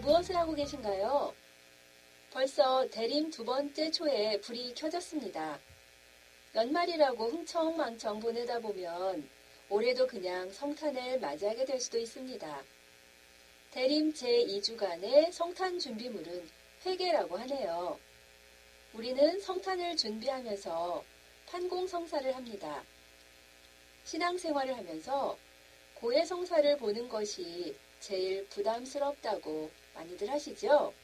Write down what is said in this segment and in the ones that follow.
무엇을 하고 계신가요? 벌써 대림 두 번째 초에 불이 켜졌습니다. 연말이라고 흥청망청 보내다 보면 올해도 그냥 성탄을 맞이하게 될 수도 있습니다. 대림 제2주간의 성탄 준비물은 회개라고 하네요. 우리는 성탄을 준비하면서 판공성사를 합니다. 신앙생활을 하면서 고해성사를 보는 것이 제일 부담스럽다고 많이들 하시죠?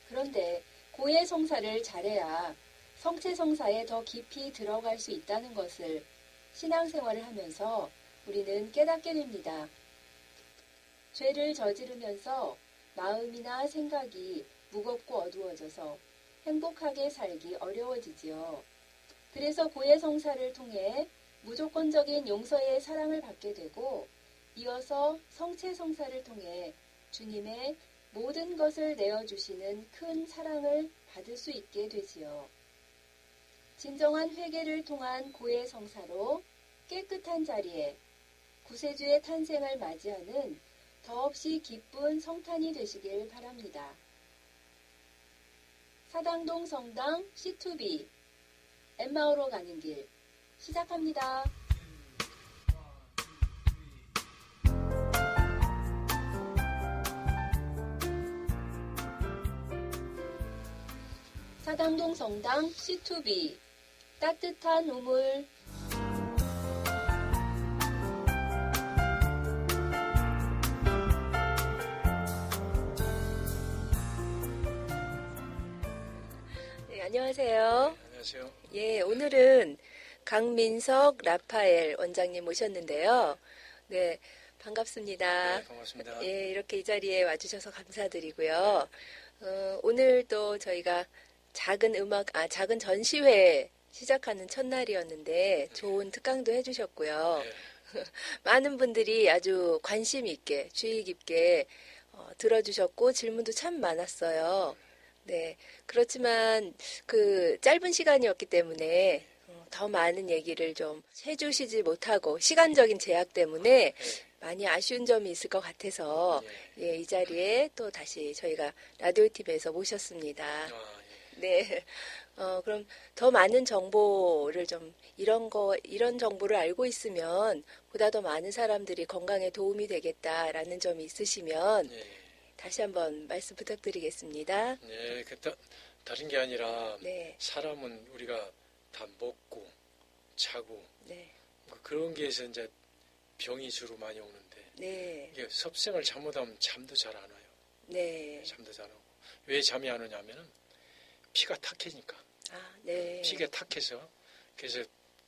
그런데 고해성사를 잘해야 성체성사에 더 깊이 들어갈 수 있다는 것을 신앙생활을 하면서 우리는 깨닫게 됩니다. 죄를 저지르면서 마음이나 생각이 무겁고 어두워져서 행복하게 살기 어려워지지요. 그래서 고해성사를 통해 무조건적인 용서의 사랑을 받게 되고 이어서 성체성사를 통해 주님의 모든 것을 내어주시는 큰 사랑을 받을 수 있게 되지요. 진정한 회개를 통한 고해성사로 깨끗한 자리에 구세주의 탄생을 맞이하는 더없이 기쁜 성탄이 되시길 바랍니다. 사당동 성당 C2B 엠마오로 가는 길 시작합니다. 사당동 성당 C2B 따뜻한 우물. 네, 안녕하세요. 네, 안녕하세요. 예, 오늘은 강민석 라파엘 원장님 모셨는데요. 네, 반갑습니다. 네, 반갑습니다. 예, 이렇게 이 자리에 와주셔서 감사드리고요. 오늘 또 저희가 작은 전시회 시작하는 첫날이었는데 좋은 특강도 해주셨고요. 네. 많은 분들이 아주 관심 있게, 주의 깊게 들어주셨고 질문도 참 많았어요. 네, 그렇지만 그 짧은 시간이었기 때문에 더 많은 얘기를 좀 해주시지 못하고 시간적인 제약 때문에 많이 아쉬운 점이 있을 것 같아서 예, 이 자리에 또 다시 저희가 라디오 TV에서 모셨습니다. 네. 그럼 더 많은 정보를 좀 이런 정보를 알고 있으면 보다 더 많은 사람들이 건강에 도움이 되겠다라는 점이 있으시면 다시 한번 말씀 부탁드리겠습니다. 네, 다른 게 아니라 네. 사람은 우리가 다 먹고 자고 네. 그런 게에서 이제 병이 주로 많이 오는데 네. 이게 섭생을 잘못하면 잠도 잘 안 와요. 네. 잠도 잘 안 오고 왜 잠이 안 오냐면은 피가 탁해지니까. 네. 피가 탁해서 그래서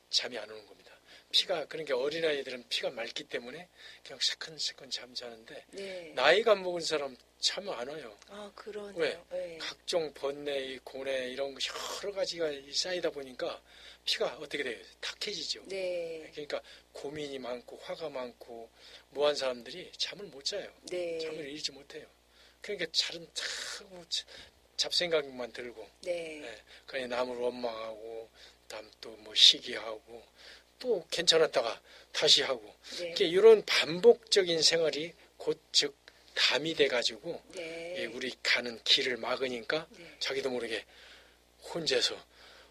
잠이 안 오는 겁니다. 피가 그러니까 어린아이들은 피가 맑기 때문에 그냥 새끈새끈 잠자는데 네. 나이가 먹은 사람 잠 안 와요. 아, 그러네요. 왜? 네. 각종 번뇌, 고뇌 이런 거 여러 가지가 쌓이다 보니까 피가 어떻게 돼요? 탁해지죠. 네. 그러니까 고민이 많고 화가 많고 뭐한 사람들이 잠을 못 자요. 네. 잠을 잃지 못해요. 그러니까 잘은 잡생각만 들고 네. 그냥 남을 원망하고 다음 또 뭐 시기하고 또 괜찮았다가 다시 하고 네. 이런 반복적인 생활이 곧 즉 담이 돼가지고 네. 우리 가는 길을 막으니까 네. 자기도 모르게 혼자서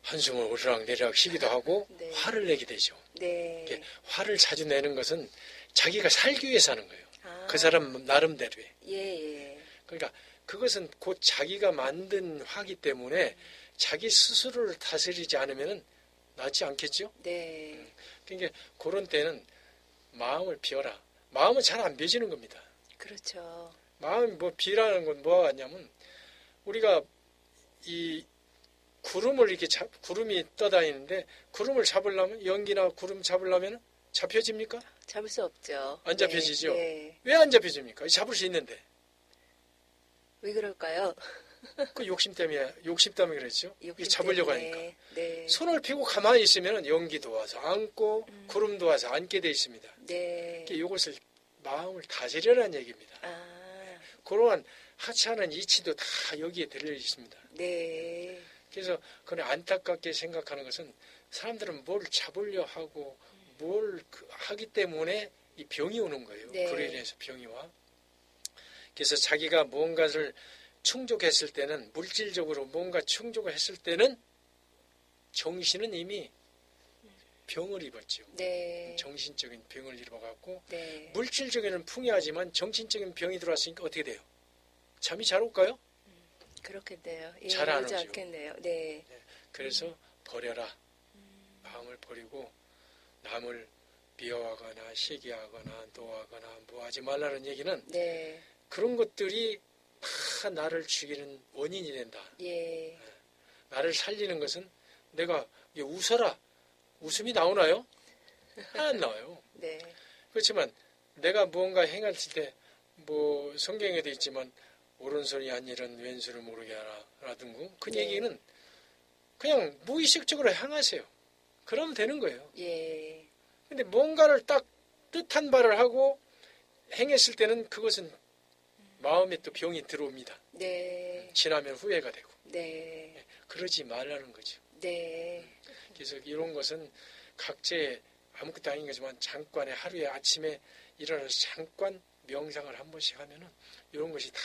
한숨을 오르락내리락 쉬기도 하고 네. 화를 내게 되죠. 네. 화를 자주 내는 것은 자기가 살기 위해서 하는 거예요. 아. 그 사람 나름대로의. 예. 그러니까 그것은 곧 자기가 만든 화기 때문에 자기 스스로를 다스리지 않으면 낫지 않겠죠? 네. 그러니까 그런 때는 마음을 비워라. 마음은 잘 안 비워지는 겁니다. 그렇죠. 마음이 뭐 비라는 건 뭐가 같냐면 우리가 이 구름을 이렇게 구름이 떠다니는데 구름을 잡으려면 연기나 구름 잡으려면 잡혀집니까? 잡을 수 없죠. 안 잡혀지죠? 네. 왜 안 잡혀집니까? 잡을 수 있는데. 왜 그럴까요? 그 욕심 때문에 그랬죠. 잡으려고 하니까. 네. 손을 펴고 가만히 있으면 연기도 와서 앉고 구름도 와서 앉게 돼 있습니다. 네. 이것을 마음을 다스리라는 얘기입니다. 아. 그러한 하찮은 이치도 다 여기에 들려 있습니다. 네. 그래서 그런 안타깝게 생각하는 것은 사람들은 뭘 잡으려 하고 뭘 하기 때문에 이 병이 오는 거예요. 네. 그로 인해서 병이 와. 그래서 자기가 뭔가를 충족했을 때는, 물질적으로 뭔가 충족을 했을 때는 정신은 이미 병을 입었죠. 네. 정신적인 병을 입어갖고 네. 물질적인 풍요하지만 정신적인 병이 들어왔으니까 어떻게 돼요? 잠이 잘 올까요? 그렇겠네요. 예, 잘 안 오지 오죠. 않겠네요. 네. 그래서 버려라. 마음을 버리고 남을 미워하거나 시기하거나 노하거나 뭐 하지 말라는 얘기는 네. 그런 것들이 다 나를 죽이는 원인이 된다. 예. 나를 살리는 것은 내가 웃어라. 웃음이 나오나요? 안 나와요. 네. 그렇지만 내가 무언가 행했을 때 뭐 성경에도 있지만 오른손이 한 일은 왼손을 모르게 하라 라든가 그 네. 얘기는 그냥 무의식적으로 행하세요. 그러면 되는 거예요. 예. 근데 뭔가를 딱 뜻한 바를 하고 행했을 때는 그것은 마음에 또 병이 들어옵니다. 네. 지나면 후회가 되고. 네. 그러지 말라는 거죠. 네. 그래서 이런 것은 각자의 아무것도 아닌 거지만 잠깐의 하루에 아침에 일어나서 잠깐 명상을 한 번씩 하면은 이런 것이 다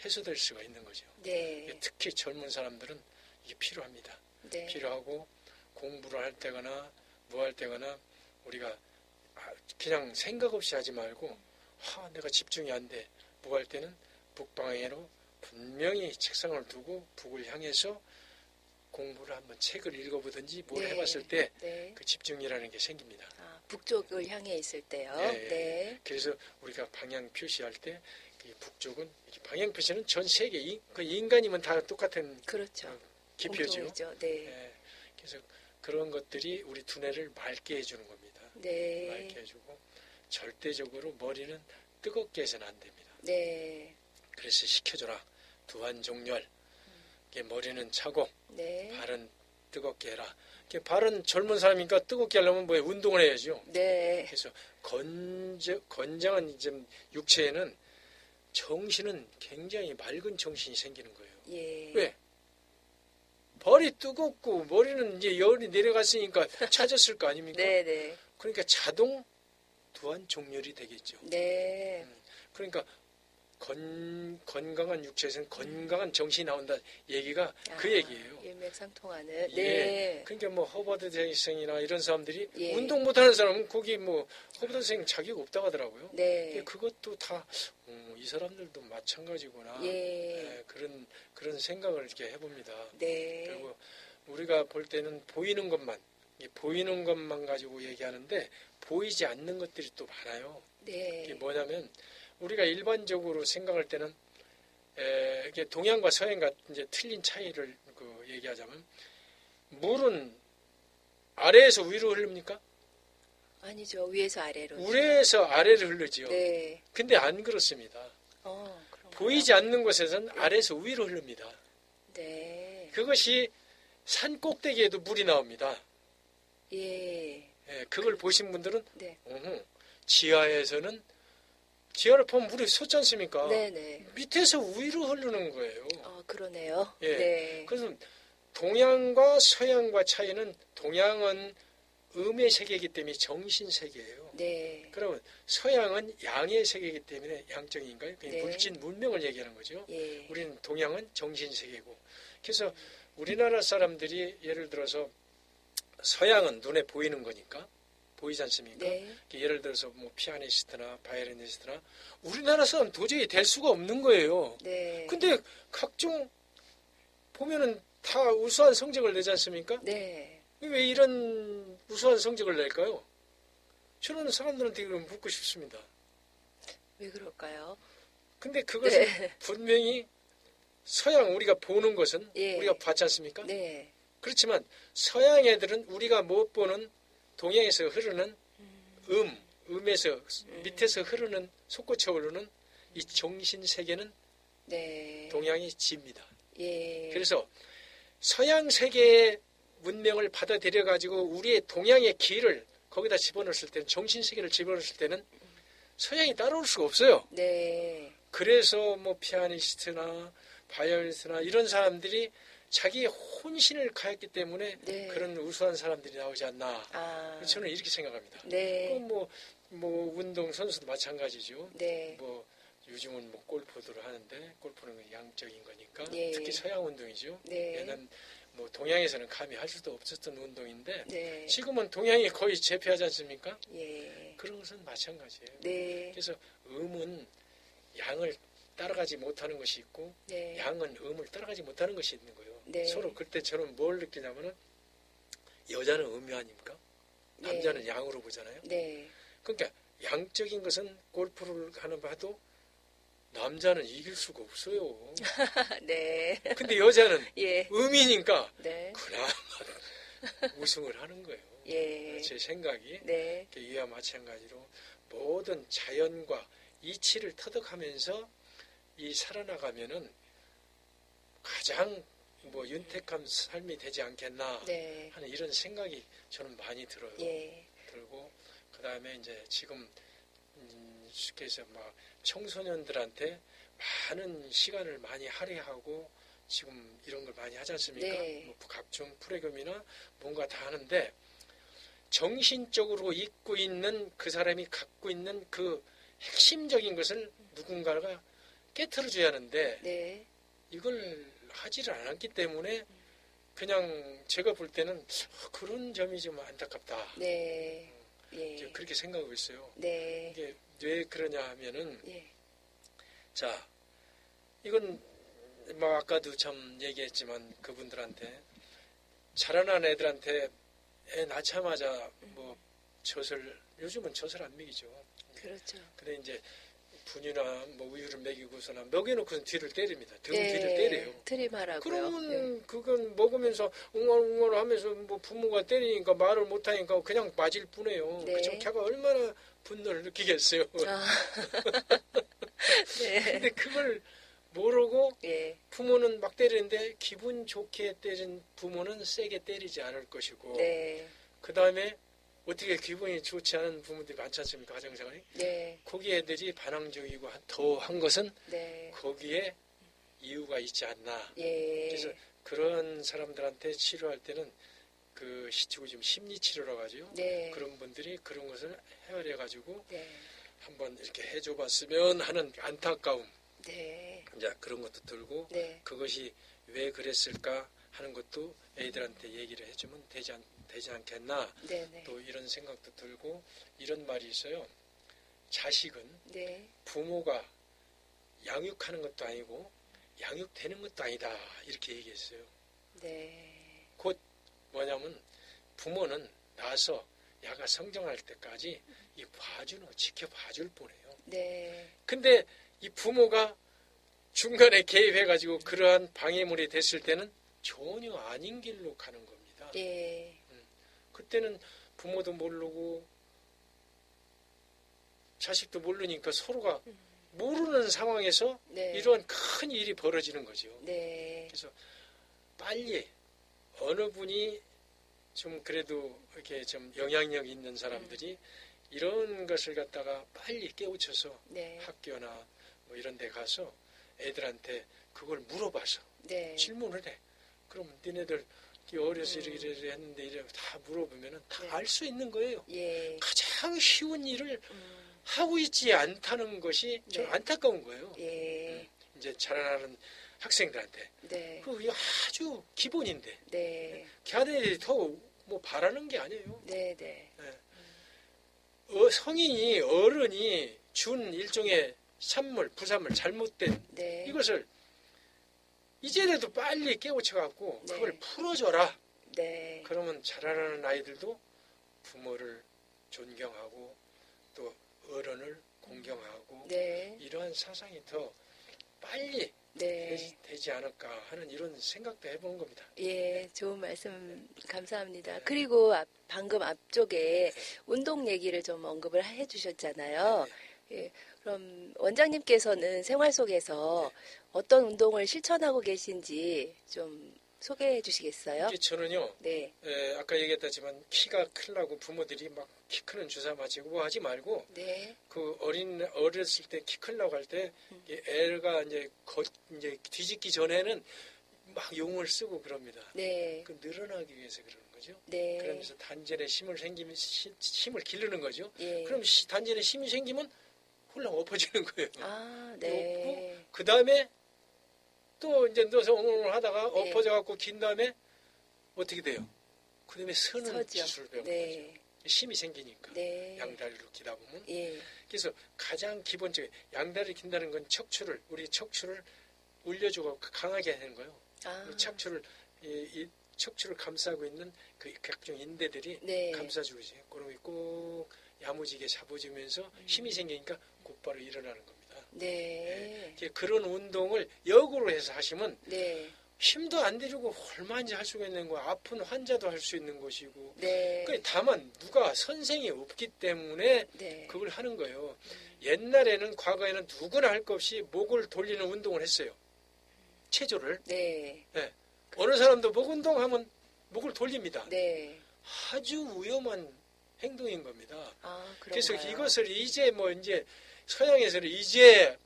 해소될 수가 있는 거죠. 네. 특히 젊은 사람들은 이게 필요합니다. 네. 필요하고 공부를 할 때거나 뭐 할 때거나 우리가 그냥 생각 없이 하지 말고 내가 집중이 안 돼. 뭐 할 때는 북방향으로 분명히 책상을 두고 북을 향해서 공부를 한번 책을 읽어보든지 뭘 네. 해봤을 때 네. 그 집중이라는 게 생깁니다. 북쪽을 향해 있을 때요. 예, 예. 네. 그래서 우리가 방향 표시할 때 북쪽은 방향 표시는 전 세계 그 인간이면 다 똑같은 그렇죠. 기표죠. 공통이죠. 네. 예. 그래서 그런 것들이 우리 두뇌를 맑게 해주는 겁니다. 네. 맑게 해주고 절대적으로 머리는 뜨겁게 해서는 안 됩니다. 네. 그래서 시켜줘라. 두한종렬. 머리는 차고 네. 발은 뜨겁게 해라. 발은 젊은 사람이니까 뜨겁게 하려면 뭐 운동을 해야죠. 네. 그래서 건장한 이제 육체에는 정신은 굉장히 맑은 정신이 생기는 거예요. 예. 왜? 발이 뜨겁고 머리는 이제 열이 내려갔으니까 차졌을 거 아닙니까? 네, 네. 그러니까 자동 두한종렬이 되겠죠. 네. 그러니까 건강한 육체에서는 건강한 정신이 나온다 얘기가 그 얘기예요. 일맥상통하는. 예. 네. 그러니까 뭐 허버드 대학생이나 이런 사람들이 예. 운동 못하는 사람은 거기 뭐 허버드 대생 자격 없다고 하더라고요. 네. 그것도 다 이 사람들도 마찬가지구나. 예. 예, 그런 생각을 이렇게 해봅니다. 네. 그리고 우리가 볼 때는 보이는 것만 가지고 얘기하는데 보이지 않는 것들이 또 많아요. 네. 이게 뭐냐면 우리가 일반적으로 생각할 때는 이게 동양과 서양과 이제 틀린 차이를 얘기하자면 물은 아래에서 위로 흐릅니까? 아니죠. 위에서 아래로. 위에서 아래로 흐르죠. 네. 근데 안 그렇습니다. 그런가요? 보이지 않는 곳에서는 아래에서 위로 흐릅니다. 네. 그것이 산 꼭대기에도 물이 나옵니다. 예. 예, 그걸 보신 분들은 네. 지하에서는 지하를 보면 물이 솟지 않습니까? 네네. 밑에서 위로 흐르는 거예요. 그러네요. 예. 네. 그래서 동양과 서양과 차이는 동양은 음의 세계이기 때문에 정신 세계예요. 네. 그러면 서양은 양의 세계이기 때문에 양적인 인간, 네. 물질 문명을 얘기하는 거죠. 예. 우리는 동양은 정신 세계고. 그래서 우리나라 사람들이 예를 들어서 서양은 눈에 보이는 거니까 보이지 않습니까? 네. 예를 들어서 뭐 피아니스트나 바이올리니스트나 우리나라 사람 도저히 될 수가 없는 거예요. 네. 근데 각종 보면은 다 우수한 성적을 내지 않습니까? 네. 왜 이런 우수한 성적을 낼까요? 저는 사람들한테 이걸 묻고 싶습니다. 왜 그럴까요? 근데 그것은 네. 분명히 서양 우리가 보는 것은 예. 우리가 봤지 않습니까? 네. 그렇지만 서양 애들은 우리가 못 보는 동양에서 흐르는 음에서 밑에서 흐르는 솟구쳐 오르는 이 정신 세계는 네. 동양이 집니다. 예. 그래서 서양 세계의 문명을 받아들여 가지고 우리의 동양의 길을 거기다 집어넣었을 때는 정신 세계를 집어넣었을 때는 서양이 따라올 수가 없어요. 네. 그래서 뭐 피아니스트나 바이올리니스트나 이런 사람들이 자기의 혼신을 가했기 때문에 네. 그런 우수한 사람들이 나오지 않나. 저는 이렇게 생각합니다. 네. 뭐 운동 선수도 마찬가지죠. 네. 뭐 요즘은 뭐 골프도 하는데 골프는 양적인 거니까 예. 특히 서양 운동이죠. 네. 얘는 뭐 동양에서는 감히 할 수도 없었던 운동인데 네. 지금은 동양이 거의 제패하지 않습니까? 예. 그런 것은 마찬가지예요. 네. 그래서 음은 양을 따라가지 못하는 것이 있고 네. 양은 음을 따라가지 못하는 것이 있는 거예요. 네. 서로 그때 저는 뭘 느끼냐면은 여자는 음이 아닙니까? 남자는 네. 양으로 보잖아요. 네. 그러니까 양적인 것은 골프를 하는 봐도 남자는 이길 수가 없어요. 네. 근데 여자는 예. 음이니까 네. 그나마 우승을 하는 거예요. 예. 제 생각이 네. 이와 마찬가지로 모든 자연과 이치를 터득하면서 이 살아나가면은 가장 뭐 윤택한 삶이 되지 않겠나 네. 하는 이런 생각이 저는 많이 들어요. 예. 들고 그다음에 이제 지금 쉽게 해서 막 청소년들한테 많은 시간을 많이 할애하고 지금 이런 걸 많이 하지 않습니까? 네. 뭐 각종 프로그램이나 뭔가 다 하는데 정신적으로 잊고 있는 그 사람이 갖고 있는 그 핵심적인 것을 누군가가 깨트려줘야 하는데 네. 이걸 하지를 않았기 때문에 그냥 제가 볼 때는 그런 점이 좀 안타깝다. 네. 이제 예. 그렇게 생각하고 있어요. 네. 이게 왜 그러냐 하면은 예. 자 이건 뭐 아까도 참 얘기했지만 그분들한테 자라난 애들한테 애 낳자마자 뭐 젖을 요즘은 젖을 안 먹이죠. 그렇죠. 근데 이제 분유나 뭐 우유를 먹이고서나 먹여놓고서 뒤를 때립니다. 등 네. 뒤를 때려요. 트림하라고요. 그러면 네. 그건 먹으면서 웅얼웅얼 하면서 뭐 부모가 때리니까 말을 못하니까 그냥 맞을 뿐이에요. 네. 그죠? 걔가 얼마나 분노를 느끼겠어요. 아. 네. 근데 그걸 모르고 예. 부모는 막 때리는데 기분 좋게 때린 부모는 세게 때리지 않을 것이고 네. 그 다음에 어떻게 기분이 좋지 않은 부모들이 많지 않습니까? 가정생활이. 네. 거기 애들이 반항적이고 더 한 것은 네. 거기에 이유가 있지 않나. 예. 그래서 그런 사람들한테 치료할 때는 그 지금 심리 치료라고 하죠. 네. 그런 분들이 그런 것을 헤아려 가지고 네. 한번 이렇게 해줘 봤으면 하는 안타까움. 네. 이제 그런 것도 들고 네. 그것이 왜 그랬을까 하는 것도 애들한테 얘기를 해주면 되지 않겠나. 네. 네. 또 이런 생각도 들고 이런 말이 있어요. 자식은 네. 부모가 양육하는 것도 아니고 양육되는 것도 아니다. 이렇게 얘기했어요. 네. 곧 뭐냐면 부모는 나서 야가 성장할 때까지 이 지켜봐줄 뿐이에요. 네. 근데 이 부모가 중간에 개입해가지고 그러한 방해물이 됐을 때는 전혀 아닌 길로 가는 겁니다. 예. 그때는 부모도 모르고 자식도 모르니까 서로가 모르는 상황에서 네. 이러한 큰 일이 벌어지는 거죠. 네. 그래서 빨리 어느 분이 좀 그래도 이렇게 좀 영향력 있는 사람들이 이런 것을 갖다가 빨리 깨우쳐서 네. 학교나 뭐 이런 데 가서 애들한테 그걸 물어봐서 네. 질문을 해. 그럼 니네들 어려서 이래 했는데 이래 다 물어보면은 다 네. 알 수 있는 거예요. 예. 가장 쉬운 일을 하고 있지 않다는 것이 좀 네. 안타까운 거예요. 예. 이제 자라나는 학생들한테. 네. 그게 아주 기본인데. 네. 걔네들이 더 뭐 바라는 게 아니에요. 네. 네. 성인이 어른이 준 일종의 부산물 잘못된 네. 이것을 이제라도 빨리 깨우쳐갖고 네. 그걸 풀어줘라. 네. 그러면 자라나는 아이들도 부모를 존경하고 또 어른을 공경하고 네. 이러한 사상이 더 빨리 네. 되지 않을까 하는 이런 생각도 해본 겁니다. 예, 좋은 말씀 감사합니다. 그리고 방금 앞쪽에 운동 얘기를 좀 언급을 해 주셨잖아요. 예, 그럼 원장님께서는 생활 속에서 어떤 운동을 실천하고 계신지 좀 소개해 주시겠어요? 이제 저는요, 네. 아까 얘기했다지만 키가 크려고 부모들이 막 키 크는 주사 맞이고 뭐 하지 말고 네. 그 어렸을 때 키 크려고 할 때 애가 이제 뒤집기 전에는 막 용을 쓰고 그럽니다. 네. 그 늘어나기 위해서 그러는 거죠. 네. 그러면서 단전에 힘을 기르는 거죠. 예. 그럼 단전에 힘이 생기면 홀랑 엎어지는 거예요. 아, 네. 그 다음에 또 이제 넣어서 엉엉 하다가 네. 엎어져갖고 긴 다음에 어떻게 돼요? 그 다음에 서는 서죠. 기술을 배우는 네. 거죠. 힘이 생기니까. 네. 양다리로 기다 보면. 예. 그래서 가장 기본적인 양다리 긴다는 건 우리 척추를 올려주고 강하게 하는 거예요. 아, 이 척추를 감싸고 있는 그 각종 인대들이 네. 감싸주고 있어요. 그런 꼭 야무지게 잡아주면서 힘이 생기니까 곧바로 일어나는 겁니다. 네. 그런 운동을 역으로 해서 하시면 네. 힘도 안 들이고 얼마든지 할 수가 있는 거, 아픈 환자도 할 수 있는 것이고. 네. 다만 누가 선생이 없기 때문에 네. 그걸 하는 거예요. 옛날에는 과거에는 누구나 할 것 없이 목을 돌리는 운동을 했어요. 체조를. 네. 어느 사람도 목 운동하면 목을 돌립니다. 네. 아주 위험한 행동인 겁니다. 아, 그래서 그런가요? 이것을 이제 서양에서는 이제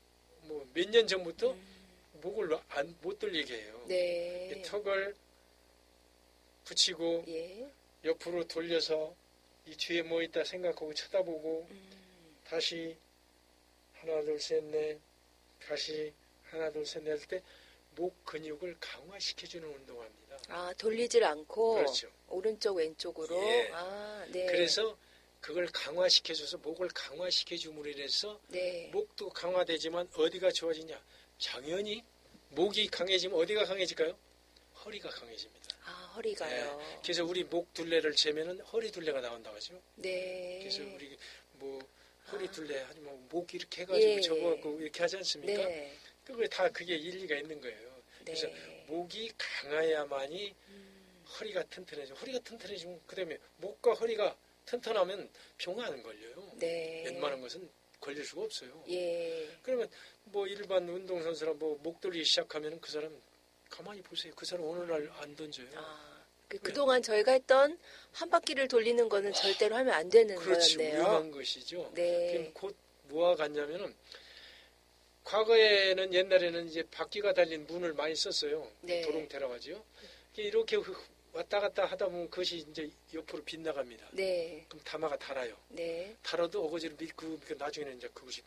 몇 년 전부터 목을 못 돌리게 해요. 네. 턱을 붙이고 예. 옆으로 돌려서 이 뒤에 뭐 있다 생각하고 쳐다보고 다시 하나 둘 셋 넷 다시 하나 둘 셋 넷 할 때 목 근육을 강화시켜주는 운동합니다. 아, 돌리질 않고 그렇죠. 오른쪽 왼쪽으로. 예. 아, 네. 그래서 그걸 강화시켜줘서 목을 강화시켜줌으로 인해서 네. 목도 강화되지만 어디가 좋아지냐? 당연히 목이 강해지면 어디가 강해질까요? 허리가 강해집니다. 아, 허리가요. 그래서 우리 목 둘레를 재면은 허리 둘레가 나온다고 하죠. 네. 그래서 우리 허리 둘레 하지만 목 이렇게 해가지고 예. 접어갖고 이렇게 하지 않습니까? 네. 그게 일리가 있는 거예요. 네. 그래서 목이 강해야만이 허리가 튼튼해져. 허리가 튼튼해지면 그다음에 목과 허리가 튼튼하면 병 안 걸려요. 네. 웬만한 것은 걸릴 수가 없어요. 예. 그러면 일반 운동선수나 목 돌리기 시작하면 그 사람 가만히 보세요. 그 사람 어느 날 안 던져요. 아, 그동안 저희가 했던 한 바퀴를 돌리는 거는 절대로 하면 안 되는 그렇죠. 거였네요. 위험한 것이죠. 네. 그럼 곧 뭐가 같냐면은 과거에는 옛날에는 이제 바퀴가 달린 문을 많이 썼어요. 네. 도롱테라고 하죠. 이렇게 왔다 갔다 하다 보면 그것이 이제 옆으로 빗나갑니다. 네. 그럼 담화가 달아요. 네. 달아도 어거지로 밀고 나중에는 이제 그것이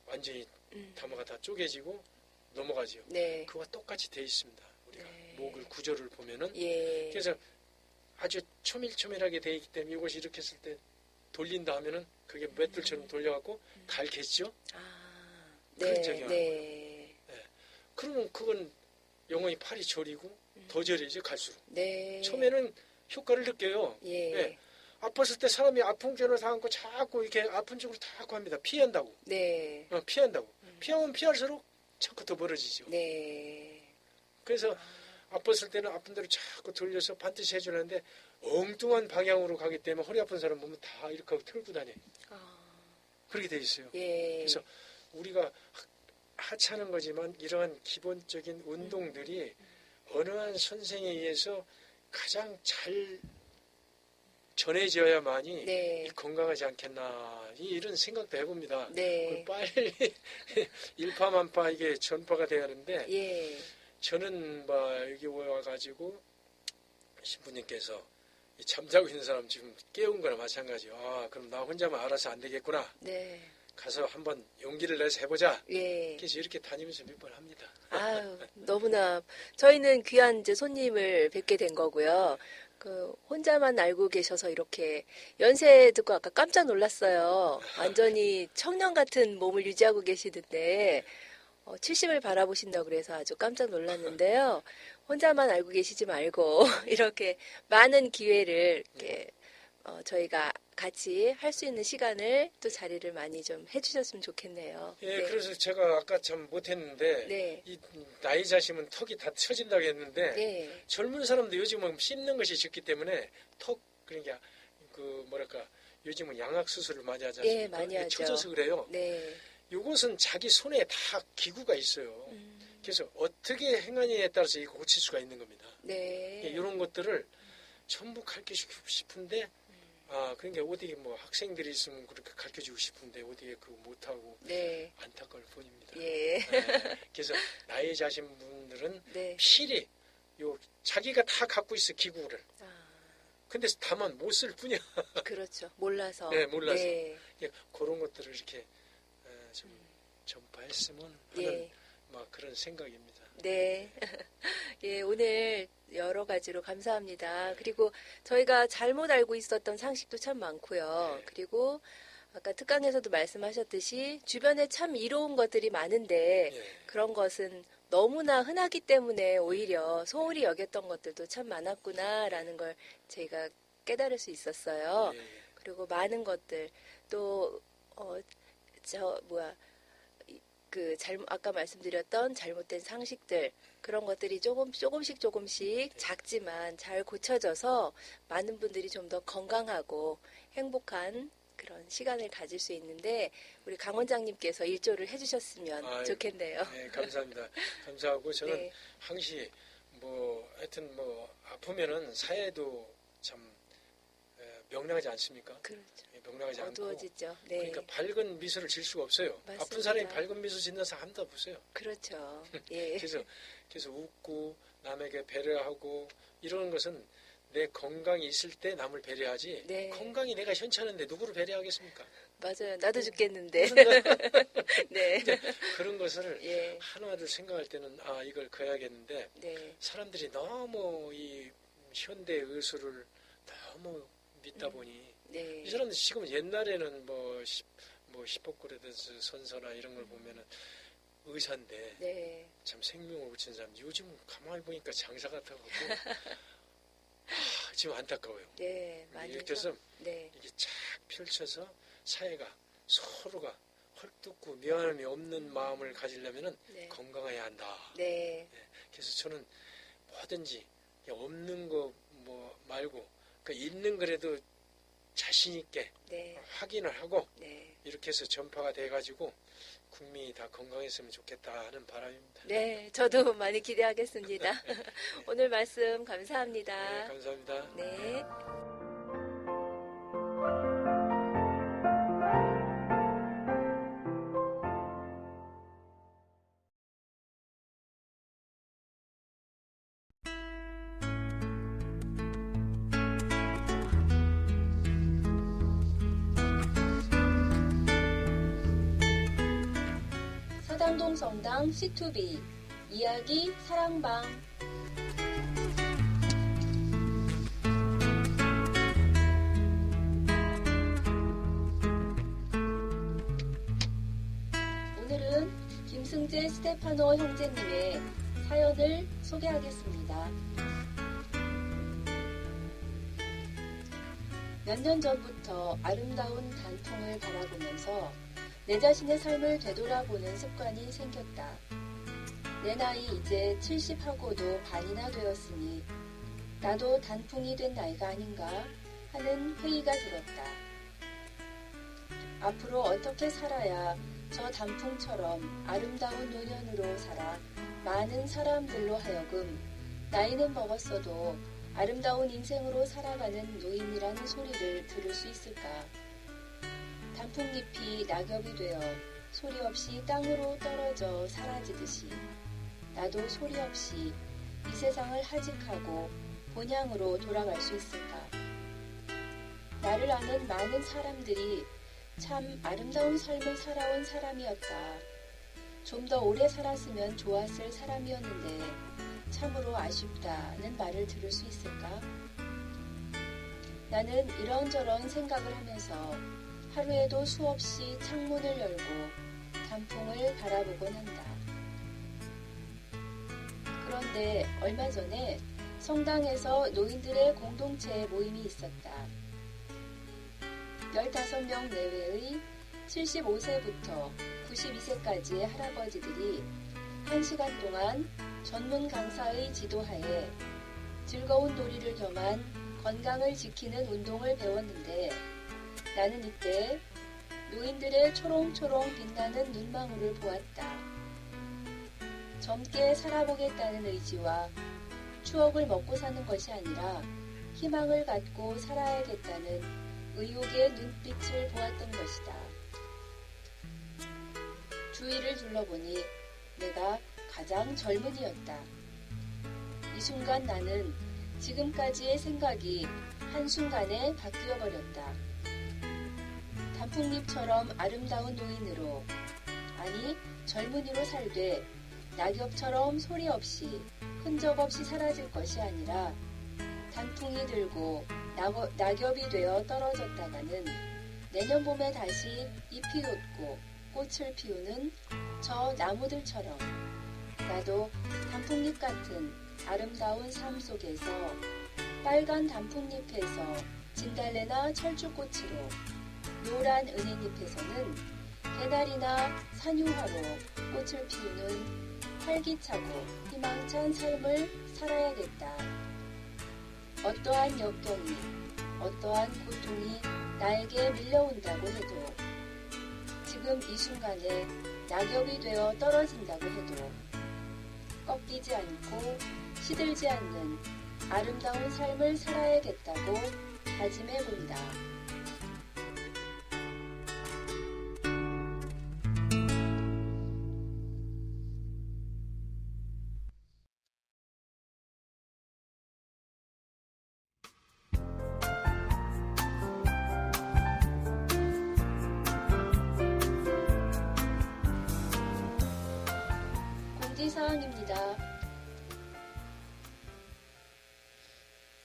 완전히 담화가 다 쪼개지고 넘어가죠. 네. 그와 똑같이 돼 있습니다. 우리가 네. 목을 구조를 보면은 예. 그래서 아주 초밀초밀하게 돼 있기 때문에 이것이 이렇게 했을 때 돌린다 하면은 그게 맷돌처럼 돌려갖고 닳겠죠. 아. 그런 네. 적이 네. 그러면 그건 영원히 팔이 저리고 더 저리죠 갈수록. 네. 처음에는 효과를 느껴요. 예. 네. 아팠을 때 사람이 아픈 쪽으로 당하고 자꾸 이렇게 아픈 쪽으로 자꾸 합니다. 피한다고. 네. 피한다고. 피하면 피할수록 자꾸 더 멀어지죠. 네. 그래서 아팠을 때는 아픈 대로 자꾸 돌려서 반드시 해주는데 엉뚱한 방향으로 가기 때문에 허리 아픈 사람 보면 다 이렇게 하고 털고 다녀요. 아. 그렇게 돼 있어요. 예. 그래서 우리가 하찮은 거지만 이러한 기본적인 운동들이 어느 한 선생에 의해서 가장 잘 전해져야만이 네. 건강하지 않겠나 이런 생각도 해봅니다. 네. 빨리 일파만파 이게 전파가 돼야 하는데 예. 저는 여기 와가지고 신부님께서 잠자고 있는 사람 지금 깨운 거나 마찬가지요. 그럼 나 혼자만 알아서 안 되겠구나. 네. 가서 한번 용기를 내서 해보자. 예. 그래서 이렇게 다니면서 몇 번 합니다. 아유, 너무나 저희는 귀한 이제 손님을 뵙게 된 거고요. 혼자만 알고 계셔서 이렇게 연세 듣고 아까 깜짝 놀랐어요. 완전히 청년 같은 몸을 유지하고 계시는데 70을 바라보신다고 그래서 아주 깜짝 놀랐는데요. 혼자만 알고 계시지 말고 이렇게 많은 기회를 이렇게 저희가 같이 할 수 있는 시간을 또 자리를 많이 좀 해주셨으면 좋겠네요. 예, 네. 그래서 제가 아까 참 못했는데 네. 이 나이 자시면 턱이 다 처진다고 했는데 네. 젊은 사람도 요즘은 씹는 것이 적기 때문에 그러니까 요즘은 양악 수술을 많이 하지 않습니까? 예, 많이 하죠. 처져서 그래요. 네. 이것은 자기 손에 다 기구가 있어요. 그래서 어떻게 행하느냐에 따라서 이거 고칠 수가 있는 겁니다. 네. 이런 것들을 전부 가르쳐주고 싶은데 그러니까 어디 학생들이 있으면 그렇게 가르쳐주고 싶은데 어디에 그거 못하고 네. 안타까울 뿐입니다. 예. 그래서 나이 자신 분들은 네. 필히 자기가 다 갖고 있어 기구를. 근데 다만 못 쓸 뿐이야. 그렇죠. 몰라서. 네, 몰라서. 네. 그런 것들을 이렇게 좀 전파했으면 하는 예. 막 그런 생각입니다. 네. 예, 오늘 여러 가지로 감사합니다. 그리고 저희가 잘못 알고 있었던 상식도 참 많고요. 네. 그리고 아까 특강에서도 말씀하셨듯이 주변에 참 이로운 것들이 많은데 예. 그런 것은 너무나 흔하기 때문에 오히려 소홀히 여겼던 것들도 참 많았구나라는 걸 저희가 깨달을 수 있었어요. 예. 그리고 많은 것들 또 아까 말씀드렸던 잘못된 상식들 그런 것들이 조금씩 작지만 잘 고쳐져서 많은 분들이 좀 더 건강하고 행복한 그런 시간을 가질 수 있는데 우리 강 원장님께서 일조를 해주셨으면 아유, 좋겠네요. 네, 감사합니다. 감사하고 저는 네. 항시 하여튼 아프면은 사회도 참 명랑하지 않습니까? 그렇죠. 명랑하지 않고 어두워지죠. 네. 그러니까 밝은 미소를 질 수가 없어요. 맞습니다. 아픈 사람이 밝은 미소 짓는 사람 아무도 없어요. 그렇죠. 예. 그래서 웃고 남에게 배려하고 이러는 것은 내 건강이 있을 때 남을 배려하지 네. 건강이 내가 현찮은데 누구를 배려하겠습니까? 맞아요. 나도 죽겠는데. 네. 그런 것을 예. 하나둘 생각할 때는 이걸 그어야겠는데 네. 사람들이 너무 이 현대 의술을 너무 믿다 보니 네. 이 사람들 지금 옛날에는 히포크라테스 선서나 이런 걸 보면은 의사인데 네. 참 생명을 붙인 사람 요즘 가만히 보니까 장사 같아갖고 지금 안타까워요. 네. 많이 이렇게 해서 네. 이게 쫙 펼쳐서 사회가 서로가 헐뜯고 미안함이 없는 마음을 가지려면은 네. 건강해야 한다. 네. 그래서 저는 뭐든지 없는 거 말고 있는 거라도 자신 있게 네. 확인을 하고 네. 이렇게 해서 전파가 돼가지고 국민이 다 건강했으면 좋겠다 하는 바람입니다. 네, 저도 많이 기대하겠습니다. 오늘 말씀 감사합니다. 네, 감사합니다. 네. 서당동 성당 C2B 이야기 사랑방 오늘은 김승재 스테파노 형제님의 사연을 소개하겠습니다. 몇 년 전부터 아름다운 단풍을 바라보면서 내 자신의 삶을 되돌아보는 습관이 생겼다. 내 나이 이제 70하고도 반이나 되었으니 나도 단풍이 된 나이가 아닌가 하는 회의가 들었다. 앞으로 어떻게 살아야 저 단풍처럼 아름다운 노년으로 살아 많은 사람들로 하여금 나이는 먹었어도 아름다운 인생으로 살아가는 노인이라는 소리를 들을 수 있을까? 단풍잎이 낙엽이 되어 소리 없이 땅으로 떨어져 사라지듯이 나도 소리 없이 이 세상을 하직하고 본향으로 돌아갈 수 있을까? 나를 아는 많은 사람들이 참 아름다운 삶을 살아온 사람이었다. 좀 더 오래 살았으면 좋았을 사람이었는데 참으로 아쉽다는 말을 들을 수 있을까? 나는 이런저런 생각을 하면서 하루에도 수없이 창문을 열고 단풍을 바라보곤 한다. 그런데 얼마 전에 성당에서 노인들의 공동체 모임이 있었다. 15명 내외의 75세부터 92세까지의 할아버지들이 1시간 동안 전문 강사의 지도하에 즐거운 놀이를 겸한 건강을 지키는 운동을 배웠는데 나는 이때 노인들의 초롱초롱 빛나는 눈망울을 보았다. 젊게 살아보겠다는 의지와 추억을 먹고 사는 것이 아니라 희망을 갖고 살아야겠다는 의욕의 눈빛을 보았던 것이다. 주위를 둘러보니 내가 가장 젊은이였다. 이 순간 나는 지금까지의 생각이 한순간에 바뀌어버렸다. 단풍잎처럼 아름다운 노인으로 아니 젊은이로 살되 낙엽처럼 소리 없이 흔적 없이 사라질 것이 아니라 단풍이 들고 낙엽이 되어 떨어졌다가는 내년 봄에 다시 잎이 돋고 꽃을 피우는 저 나무들처럼 나도 단풍잎 같은 아름다운 삶 속에서 빨간 단풍잎에서 진달래나 철쭉꽃으로 노란 은행잎에서는 개나리나 산유화로 꽃을 피우는 활기차고 희망찬 삶을 살아야겠다. 어떠한 역경이, 어떠한 고통이 나에게 밀려온다고 해도 지금 이 순간에 낙엽이 되어 떨어진다고 해도 꺾이지 않고 시들지 않는 아름다운 삶을 살아야겠다고 다짐해 본다. 공지사항입니다.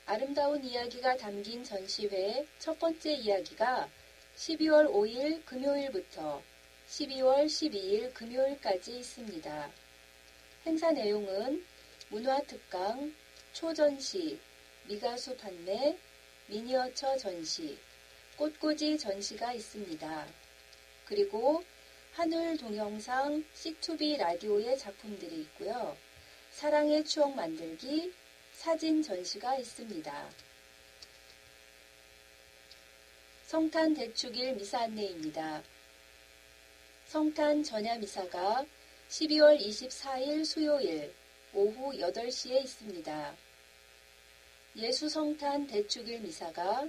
아름다운 이야기가 담긴 전시회의 첫 번째 이야기가 12월 5일 금요일부터 12월 12일 금요일까지 있습니다. 행사 내용은 문화특강, 초전시, 미가수 판매, 미니어처 전시, 꽃꽂이 전시가 있습니다. 그리고 하늘 동영상 C2B 라디오의 작품들이 있고요. 사랑의 추억 만들기, 사진 전시가 있습니다. 성탄 대축일 미사 안내입니다. 성탄 전야 미사가 12월 24일 수요일 오후 8시에 있습니다. 예수 성탄 대축일 미사가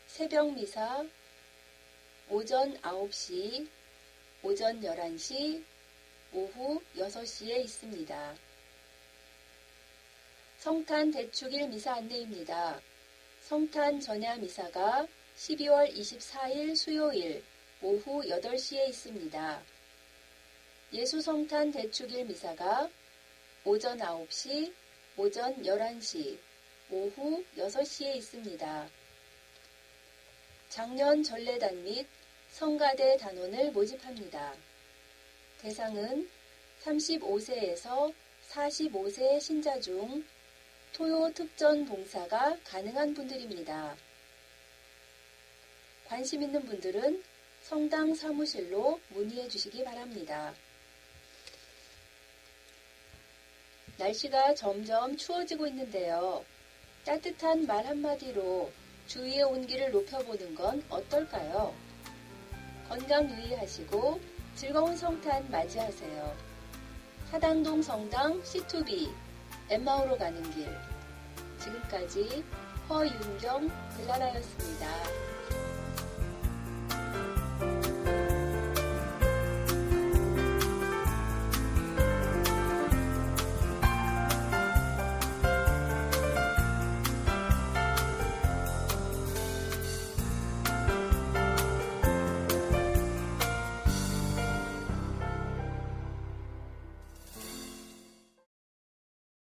새벽 미사 오전 9시, 오전 11시, 오후 6시에 있습니다. 성탄 대축일 미사 안내입니다. 성탄 전야 미사가 12월 24일 수요일 오후 8시에 있습니다. 예수 성탄 대축일 미사가 오전 9시, 오전 11시, 오후 6시에 있습니다. 작년 전례단 및 성가대 단원을 모집합니다. 대상은 35세에서 45세 신자 중 토요 특전 봉사가 가능한 분들입니다. 관심 있는 분들은 성당 사무실로 문의해 주시기 바랍니다. 날씨가 점점 추워지고 있는데요. 따뜻한 말 한마디로 주위의 온기를 높여보는 건 어떨까요? 건강 유의하시고 즐거운 성탄 맞이하세요. 사당동 성당 C2B 엠마오로 가는 길. 지금까지 허윤경 글라라였습니다.